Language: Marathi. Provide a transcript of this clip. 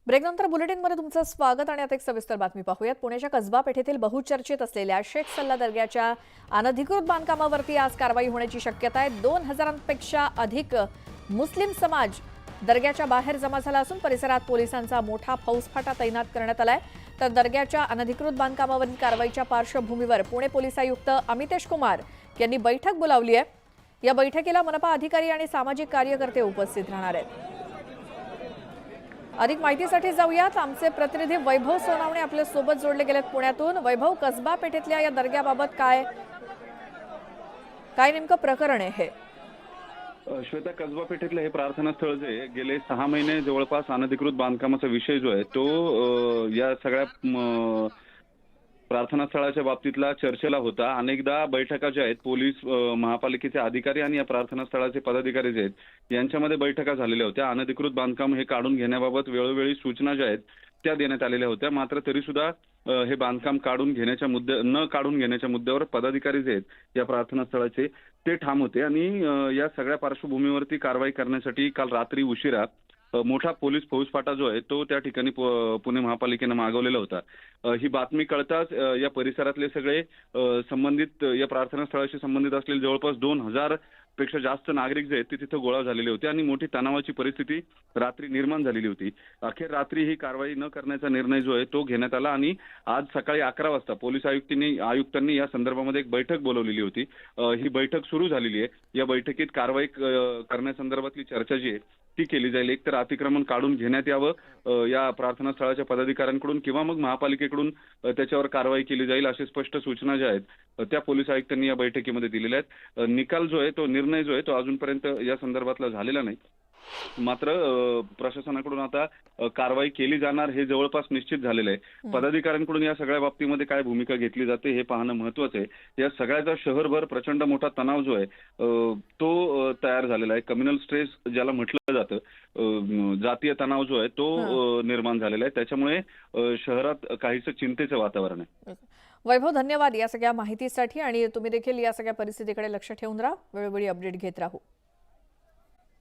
ब्रेकनंतर बुलेटिनमध्ये तुमचं स्वागत आणि आता एक सविस्तर बातमी पाहूयात। पुण्याच्या कसबा पेठेतील बहुचर्चित असलेल्या शेख सल्ला दर्ग्याच्या अनधिकृत बांधकामावरती आज कारवाई होण्याची शक्यता आहे। 2000पेक्षा अधिक मुस्लिम समाज दर्ग्याच्या बाहेर जमा झाला असून परिसरात पोलिसांचा मोठा फौजफाटा तैनात करण्यात आलाय। तर दर्ग्याच्या अनधिकृत बांधकामावरील कारवाईच्या पार्श्वभूमीवर पुणे पोलीस आयुक्त अमितेश कुमार यांनी बैठक बोलावली आहे। या बैठकीला मनपा अधिकारी आणि सामाजिक कार्यकर्ते उपस्थित राहणार आहेत। अधिक माहितीसाठी जाऊयात, आमचे प्रतिनिधी वैभव सोनावणे आपल्या सोबत जोडले गेलेत पुण्यातून। वैभव, कसबा पेठेतल्या या दर्ग्याबाबत काय नेमकं प्रकरण आहे हे? श्वेता, कसबा पेठेतलं हे प्रार्थनास्थळ जे गेले 6 महिने जवळपास अनधिकृत बांधकामाचा विषय जो आहे तो या सगळ्या प्रार्थनास्थळाच्या बाबतीतला चर्चेला होता। अनेकदा बैठका ज्या आहेत पोलीस महापालिकेचे अधिकारी आणि या प्रार्थनास्थळाचे पदाधिकारी जे आहेत यांच्यामध्ये बैठका झालेल्या होत्या। अनधिकृत बांधकाम हे काढून घेण्याबाबत वेळोवेळी सूचना ज्या आहेत त्या देण्यात आलेल्या होत्या। मात्र तरी सुद्धा हे बांधकाम न काढून घेण्याच्या मुद्द्यावर पदाधिकारी जे आहेत या प्रार्थनास्थळाचे ते ठाम होते आणि या सगळ्या पार्श्वभूमीवरती कारवाई करण्यासाठी काल रात्री उशिरा मोठा पोलीस फौजफाटा जो आहे तो त्या ठिकाणी पुणे महापालिकेने मागवलेला होता। ही बातमी कळताच या परिसरातले सगळे संबंधित या प्रार्थनास्थळाशी संबंधित असलेले जवळपास 2000 पेक्षा जास्त नागरिक जे आहेत ते तिथे गोळा झालेले होते आणि मोठी तणावाची परिस्थिती रात्री निर्माण झालेली होती। अखेर रात्री ही कारवाई न करण्याचा निर्णय जो आहे तो घेण्यात आला आणि आज सकाळी 11 वाजता पोलीस आयुक्तांनी या संदर्भामध्ये एक बैठक बोलवलेली होती। ही बैठक सुरू झालेली आहे। या बैठकीत कारवाई करण्यासंदर्भातली चर्चा जी आहे ती केली जाईल। एक तर अतिक्रमण काढून घेण्यात यावं या प्रार्थनास्थळाच्या पदाधिकाऱ्यांकडून किंवा मग महापालिकेकडून त्याच्यावर कारवाई केली जाईल अशी स्पष्ट सूचना ज्या आहेत त्या पोलीस आयुक्तांनी या बैठकीमध्ये दिलेल्या आहेत। निकाल जो आहे तो निर्णय जो आहे तो अजूनपर्यंत या संदर्भातला झालेला नाही। मात्र प्रशासनाकडून आता कारवाई केली जाणार हे जवळपास निश्चित झालेलं आहे। पदाधिकाऱ्यांकडून या सगळ्या बाबतीमध्ये काय भूमिका घेतली जाते हे पाहणं महत्त्वाचं आहे। या सगळ्याचा शहरभर प्रचंड मोठा तणाव जो आहे तो तयार झालेला आहे। कम्युनल स्ट्रेस ज्याला म्हटलं जातं, जातीय तणाव जो आहे तो निर्माण झालेला आहे। त्याच्यामुळे शहरात काहीसं चिंतेचं वातावरण आहे। वैभव, धन्यवाद या सगळ्या माहितीसाठी आणि तुम्ही देखील या सगळ्या परिस्थितीकडे लक्ष ठेवून राहा, वेळोवेळी अपडेट घेत राहू।